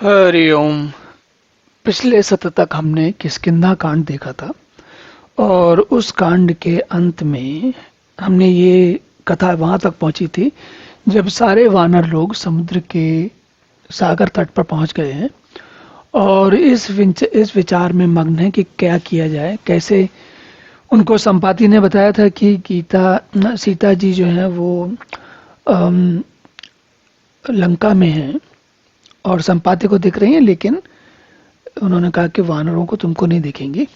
हरि ओम। पिछले सत्र तक हमने किष्किंधा कांड देखा था और उस कांड के अंत में हमने ये कथा वहां तक पहुंची थी जब सारे वानर लोग समुद्र के सागर तट पर पहुंच गए हैं और इस विचार में मग्न है कि क्या किया जाए, कैसे। उनको संपाति ने बताया था कि सीता जी जो है वो अम, लंका में हैं और संपाति को दिख रही हैं, लेकिन उन्होंने कहा कि वानरों को तुमको नहीं दिखेंगी।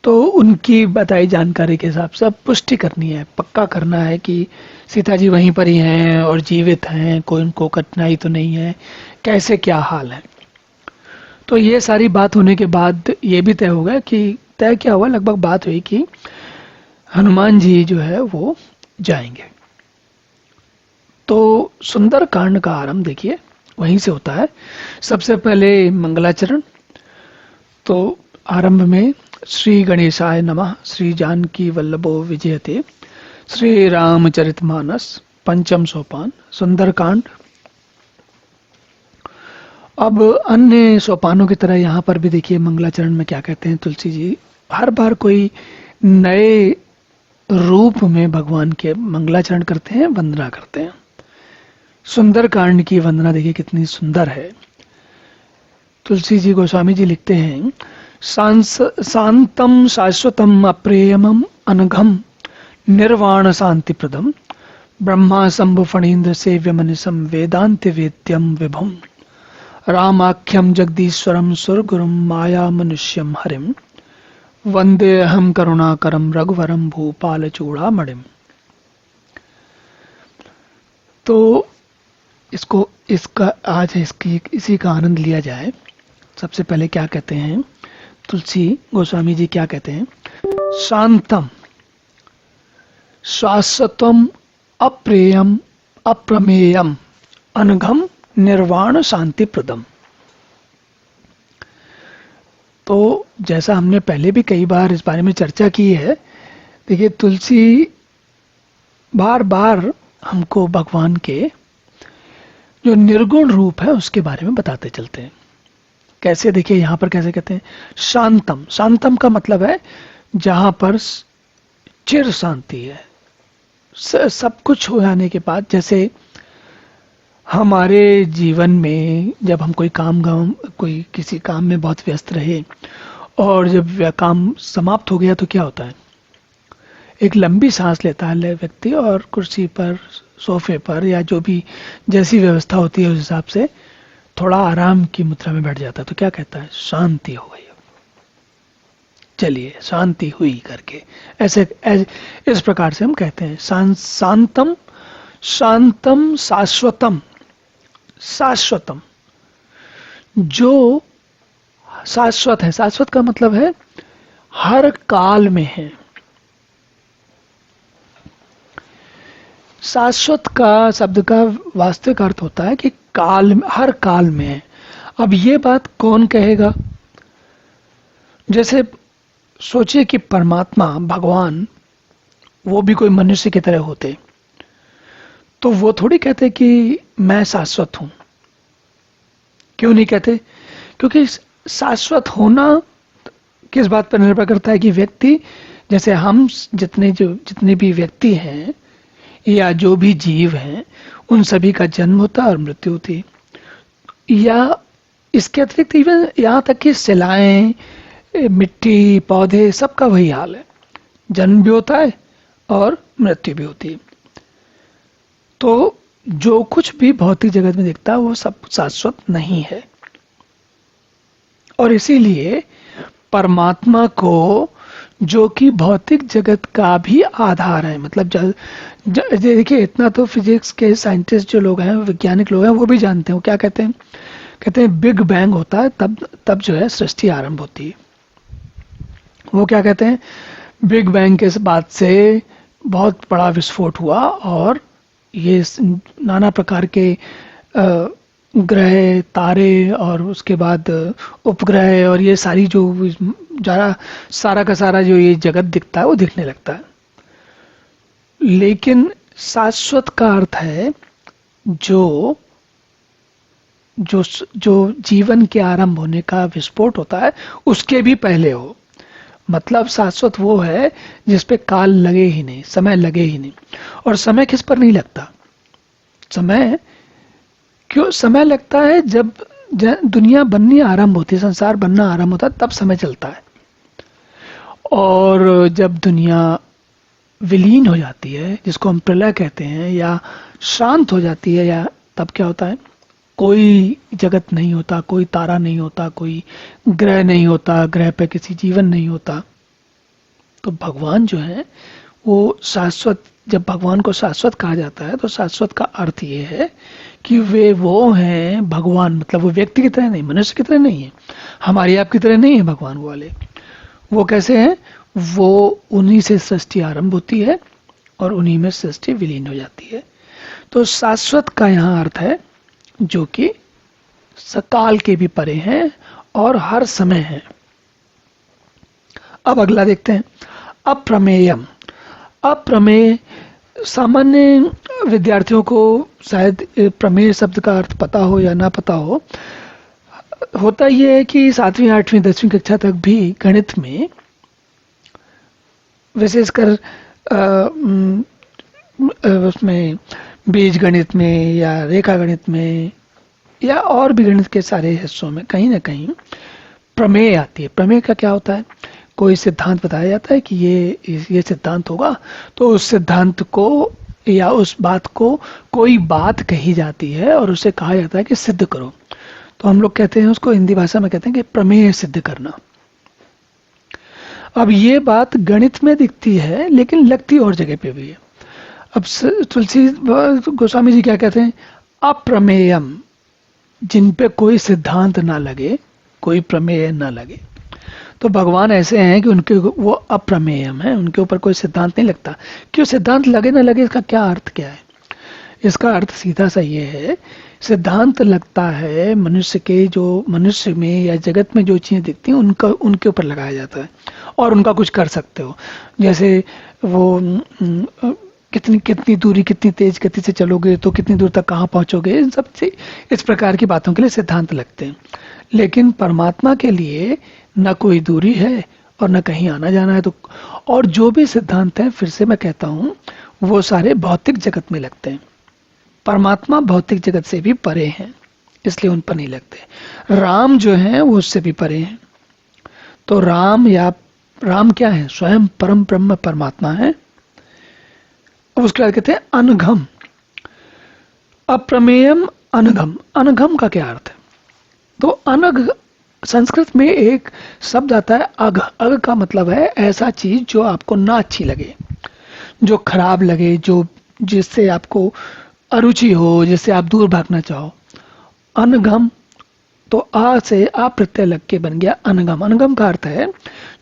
तो उनकी बताई जानकारी के हिसाब से अब पुष्टि करनी है, पक्का करना है कि सीता जी वहीं पर ही हैं और जीवित हैं, कोई उनको कठिनाई तो नहीं है, कैसे क्या हाल है। तो ये सारी बात होने के बाद ये भी तय हो गया कि तय क्या हुआ, लगभग बात हुई कि हनुमान जी जो है वो जाएंगे। तो सुंदर कांड का आरंभ देखिए वहीं से होता है। सबसे पहले मंगलाचरण। तो आरंभ में श्री गणेशाय नमः, श्री जानकी वल्लभो विजयते, श्री रामचरितमानस, पंचम सोपान, सुंदरकांड। अब अन्य सोपानों की तरह यहाँ पर भी देखिए मंगलाचरण में क्या कहते हैं तुलसी जी। हर बार कोई नए रूप में भगवान के मंगलाचरण करते हैं, वंदना करते हैं। सुंदरकांड की वंदना देखिए कितनी सुंदर है। तुलसी जी गोस्वामी जी लिखते हैं, शांतम शाश्वतम अप्रेयमम अनघम निर्वाण शांति प्रदम ब्रह्मा शंभु फणीन्द्र सेव्य मनिषम वेदांत वेद्यम विभुम रामाख्यम जगदीश्वरम सुरगुरुम माया मनुष्यम हरिम वंदे अहम करुणाकरम रघुवरम भूपाल चूड़ामणिम। तो इसका आज इसकी इसी का आनंद लिया जाए। सबसे पहले क्या कहते हैं तुलसी गोस्वामी जी, क्या कहते हैं? शांतम शाश्वतम अप्रेयम अप्रमेयम अनघम निर्वाण शांति प्रदम। तो जैसा हमने पहले भी कई बार इस बारे में चर्चा की है, देखिए तुलसी बार बार हमको भगवान के जो निर्गुण रूप है उसके बारे में बताते चलते हैं। कैसे, देखिए यहां पर कैसे कहते हैं, शांतम। शांतम का मतलब है जहां पर चिर शांति है, सब कुछ हो जाने के बाद। जैसे हमारे जीवन में जब हम कोई किसी काम में बहुत व्यस्त रहे और जब वह काम समाप्त हो गया तो क्या होता है, एक लंबी सांस लेता है व्यक्ति और कुर्सी पर, सोफे पर या जो भी जैसी व्यवस्था होती है उस हिसाब से थोड़ा आराम की मुद्रा में बैठ जाता है। तो क्या कहता है, शांति हो गई, चलिए शांति हुई करके। इस प्रकार से हम कहते हैं शांतम शांतम शाश्वतम। शाश्वतम जो शाश्वत है, शाश्वत का मतलब है हर काल में है। शाश्वत का शब्द का वास्तविक अर्थ होता है कि हर काल में है। अब ये बात कौन कहेगा? जैसे सोचिए कि परमात्मा भगवान वो भी कोई मनुष्य की तरह होते तो वो थोड़ी कहते कि मैं शाश्वत हूं। क्यों नहीं कहते? क्योंकि शाश्वत होना किस बात पर निर्भर करता है कि व्यक्ति, जैसे हम जितने भी व्यक्ति हैं या जो भी जीव हैं उन सभी का जन्म होता है और मृत्यु होती है। या इसके अतिरिक्त इवन यहाँ तक कि शिलाएं, मिट्टी, पौधे, सबका वही हाल है, जन्म भी होता है और मृत्यु भी होती है। तो जो कुछ भी भौतिक जगत में दिखता है वो सब शाश्वत नहीं है। और इसीलिए परमात्मा को, जो कि भौतिक जगत का भी आधार है, मतलब देखिए इतना तो फिजिक्स के साइंटिस्ट जो लोग हैं, वैज्ञानिक लोग हैं, वो भी जानते हैं। वो क्या कहते हैं? कहते हैं बिग बैंग होता है तब जो है सृष्टि आरंभ होती है। वो क्या कहते हैं, बिग बैंग के बाद से बहुत बड़ा विस्फोट हुआ और ये नाना प्रकार के ग्रह, तारे और उसके बाद उपग्रह और ये सारी जो सारा का सारा जो ये जगत दिखता है वो दिखने लगता है। लेकिन शाश्वत का अर्थ है जो जो जीवन के आरंभ होने का विस्फोट होता है उसके भी पहले हो। मतलब शाश्वत वो है जिस पे काल लगे ही नहीं, समय लगे ही नहीं। और समय किस पर नहीं लगता? समय क्यों समय लगता है? जब दुनिया बननी आरंभ होती है, संसार बनना आरंभ होता है, तब समय चलता है। और जब दुनिया विलीन हो जाती है, जिसको हम प्रलय कहते हैं, या शांत हो जाती है, या तब क्या होता है? कोई जगत नहीं होता, कोई तारा नहीं होता, कोई ग्रह नहीं होता, ग्रह पे किसी जीवन नहीं होता। तो भगवान जो है वो शाश्वत, जब भगवान को शाश्वत कहा जाता है तो शाश्वत का अर्थ ये है कि वे वो हैं भगवान, मतलब वो व्यक्ति की तरह नहीं, मनुष्य की तरह नहीं है, हमारी आपकी तरह नहीं है भगवान वो वाले। वो कैसे हैं? वो उन्हीं से सृष्टि आरंभ होती है और उन्हीं में सृष्टि विलीन हो जाती है। तो शाश्वत का यहाँ अर्थ है जो कि सकाल के भी परे हैं और हर समय है। अब अगला देखते हैं, अप्रमेयम। अप्रमेय, सामान्य विद्यार्थियों को शायद प्रमेय शब्द का अर्थ पता हो या ना पता हो। होता यह है कि 7वीं 8वीं 10वीं कक्षा तक भी गणित में, विशेषकर उसमें बीज गणित में या रेखा गणित में या और भी गणित के सारे हिस्सों में कहीं ना कहीं प्रमेय आती है। प्रमेय का क्या होता है? कोई सिद्धांत बताया जाता है कि ये सिद्धांत होगा, तो उस सिद्धांत को या उस बात को कोई बात कही जाती है और उसे कहा जाता है कि सिद्ध करो। तो हम लोग कहते हैं उसको, हिंदी भाषा में कहते हैं कि प्रमेय सिद्ध करना। अब ये बात गणित में दिखती है लेकिन लगती और जगह पे भी है। अब तुलसी गोस्वामी जी क्या कहते हैं? अप्रमेयम, जिन पे कोई सिद्धांत ना लगे, कोई प्रमेय ना लगे। तो भगवान ऐसे हैं कि उनके वो अप्रमेयम है, उनके ऊपर कोई सिद्धांत नहीं लगता। क्यों? सिद्धांत लगे ना लगे, इसका क्या अर्थ क्या है? इसका अर्थ सीधा सा ये है, सिद्धांत लगता है मनुष्य के, जो मनुष्य में या जगत में जो चीजें दिखती हैं उनका, उनके ऊपर लगाया जाता है और उनका कुछ कर सकते हो। जैसे वो कितनी कितनी दूरी, कितनी तेज गति से चलोगे तो कितनी दूर तक कहाँ पहुंचोगे, इन सब से, इस प्रकार की बातों के लिए सिद्धांत लगते हैं। लेकिन परमात्मा के लिए न कोई दूरी है और न कहीं आना जाना है। तो और जो भी सिद्धांत है, फिर से मैं कहता हूं, वो सारे भौतिक जगत में लगते हैं। परमात्मा भौतिक जगत से भी परे हैं, इसलिए उन पर नहीं लगते। राम जो है वो उससे भी परे हैं। तो राम क्या है? स्वयं परम ब्रह्म परमात्मा है। उसके बाद कहते हैं अनघम। अप्रमेयम अनघम। अनघम का क्या अर्थ है? तो अनघ, संस्कृत में एक शब्द आता है अघ। अघ का मतलब है ऐसा चीज जो आपको ना अच्छी लगे, जो खराब लगे, जो जिससे आपको अरुचि हो, जिससे आप दूर भागना चाहो। अनघम, तो आ से आ प्रत्यय लग के बन गया अनघम। अनघम का अर्थ है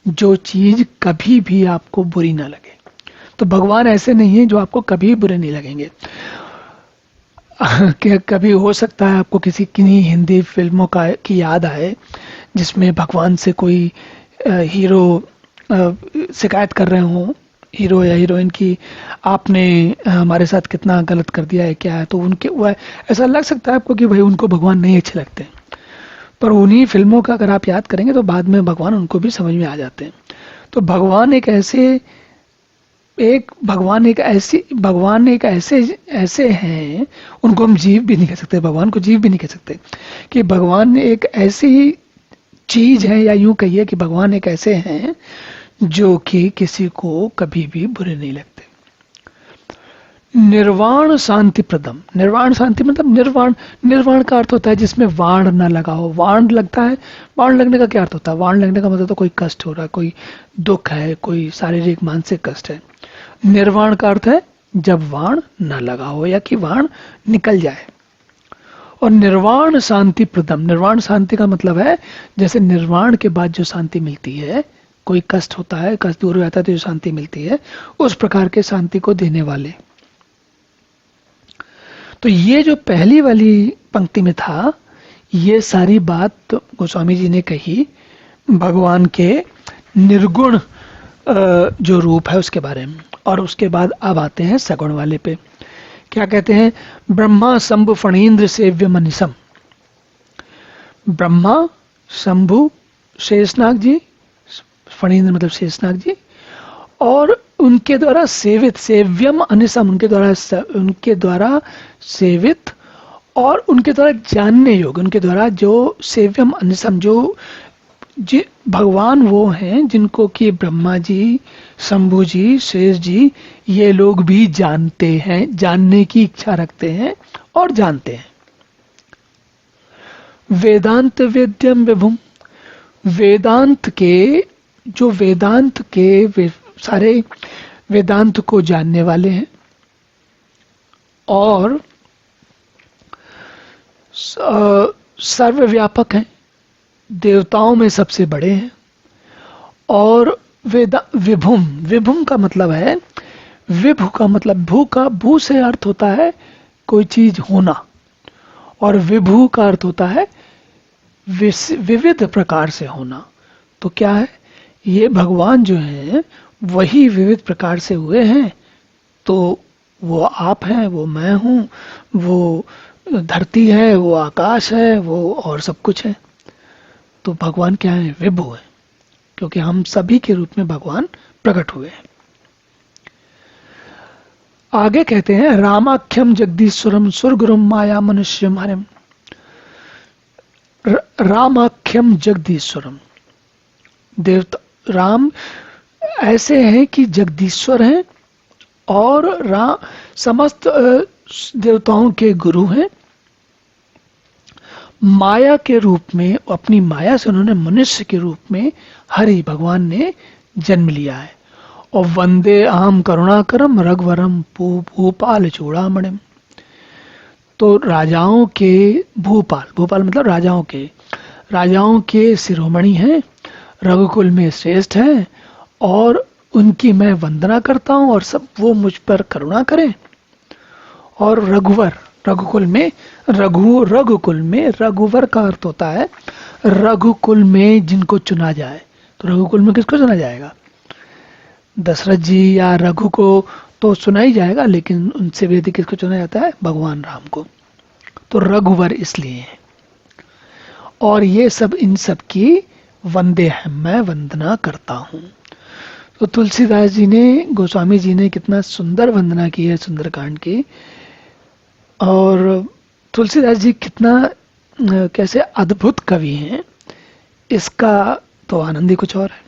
जो चीज कभी भी आपको बुरी ना लगे। तो भगवान ऐसे नहीं है जो आपको कभी बुरे नहीं लगेंगे। कभी हो सकता है आपको किसी किन्हीं हिंदी फिल्मों की याद आए जिसमें भगवान से कोई हीरो शिकायत कर रहे हों, हीरो या हीरोइन की, आपने हमारे साथ कितना गलत कर दिया है, क्या है। तो उनके वह ऐसा लग सकता है आपको कि भाई उनको भगवान नहीं अच्छे लगते, पर उन्हीं फिल्मों का अगर आप याद करेंगे तो बाद में भगवान उनको भी समझ में आ जाते हैं। तो भगवान एक ऐसे हैं, उनको हम जीव भी नहीं कह सकते, भगवान को जीव भी नहीं कह सकते, कि भगवान एक ऐसी चीज है, या यूं कहिए कि भगवान एक ऐसे हैं जो कि किसी को कभी भी बुरे नहीं लगते। निर्वाण शांति प्रदम। निर्वाण शांति मतलब निर्वाण का अर्थ होता है जिसमें वाण न लगा हो। वाण लगता है, वाण लगने का क्या अर्थ होता है? वाण लगने का मतलब तो कोई कष्ट हो रहा है, कोई दुख है, कोई शारीरिक मानसिक कष्ट है। निर्वाण का अर्थ है जब वाण न लगा हो या कि वाण निकल जाए। और निर्वाण शांति प्रदम, निर्वाण शांति का मतलब है जैसे निर्वाण के बाद जो शांति मिलती है, कोई कष्ट होता है, कष्ट दूर हो जाता है तो जो शांति मिलती है, उस प्रकार के शांति को देने वाले। तो ये जो पहली वाली पंक्ति में था, ये सारी बात गोस्वामी जी ने कही भगवान के निर्गुण जो रूप है उसके बारे में। और उसके बाद अब आते हैं सगुण वाले पे। क्या कहते हैं? ब्रह्मा शंभु फणींद्र सेव्य मनीषम। ब्रह्मा, शंभु, शेषनाग जी, फणींद्र मतलब शेषनाग जी, और उनके द्वारा सेवित, सेव्यम अनिसम, उनके द्वारा सेवित और उनके द्वारा जानने योग्य, उनके द्वारा जो सेव्यम अनिसम, जो जी भगवान वो हैं जिनको कि ब्रह्मा जी, शंभु जी, शेष जी ये लोग भी जानते हैं, जानने की इच्छा रखते हैं और जानते हैं। वेदांत वेद्यम विभुम, वेदांत के, जो वेदांत के सारे वेदांत को जानने वाले हैं और सर्वव्यापक हैं, देवताओं में सबसे बड़े हैं, और विभुम, विभुम का मतलब है, विभु का मतलब भू से अर्थ होता है कोई चीज होना, और विभु का अर्थ होता है विविध प्रकार से होना। तो क्या है, ये भगवान जो हैं वही विविध प्रकार से हुए हैं। तो वो आप हैं, वो मैं हूं, वो धरती है, वो आकाश है, वो और सब कुछ है। तो भगवान क्या है, विभु है, क्योंकि हम सभी के रूप में भगवान प्रकट हुए हैं। आगे कहते हैं रामाख्यम जगदीश्वरम सुरगुरुम माया मनुष्यम हरिम। रामाख्यम जगदीश्वरम, देवता राम ऐसे हैं कि जगदीश्वर हैं और समस्त देवताओं के गुरु हैं। माया के रूप में, अपनी माया से उन्होंने मनुष्य के रूप में हरि भगवान ने जन्म लिया है। और वंदे अहम करुणाकरम रघुवरम भूपाल चूड़ामणिम, तो राजाओं के भूपाल, भूपाल मतलब राजाओं के शिरोमणि हैं, रघुकुल में श्रेष्ठ हैं, और उनकी मैं वंदना करता हूं और सब वो मुझ पर करुणा करें। और रघुवर, रघुकुल में, रघुकुल में, रघुवर का अर्थ होता है रघुकुल में जिनको चुना जाए। तो रघुकुल में किसको चुना जाएगा, दशरथ जी या रघु को तो सुना ही जाएगा, लेकिन उनसे भी अधिक किसको चुना जाता है, भगवान राम को। तो रघुवर इसलिए है, और ये सब इन सब की वंदे हैं, मैं वंदना करता हूं। तो तुलसीदास जी ने, गोस्वामी जी ने कितना सुंदर वंदना की है सुंदरकांड की। और तुलसीदास जी कितना कैसे अद्भुत कवि हैं, इसका तो आनंद ही कुछ और है।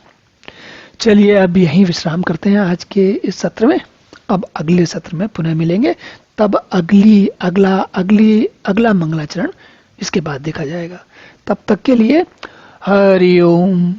चलिए अब यहीं विश्राम करते हैं आज के इस सत्र में। अब अगले सत्र में पुनः मिलेंगे, तब अगला मंगलाचरण इसके बाद देखा जाएगा। तब तक के लिए हरि ओम।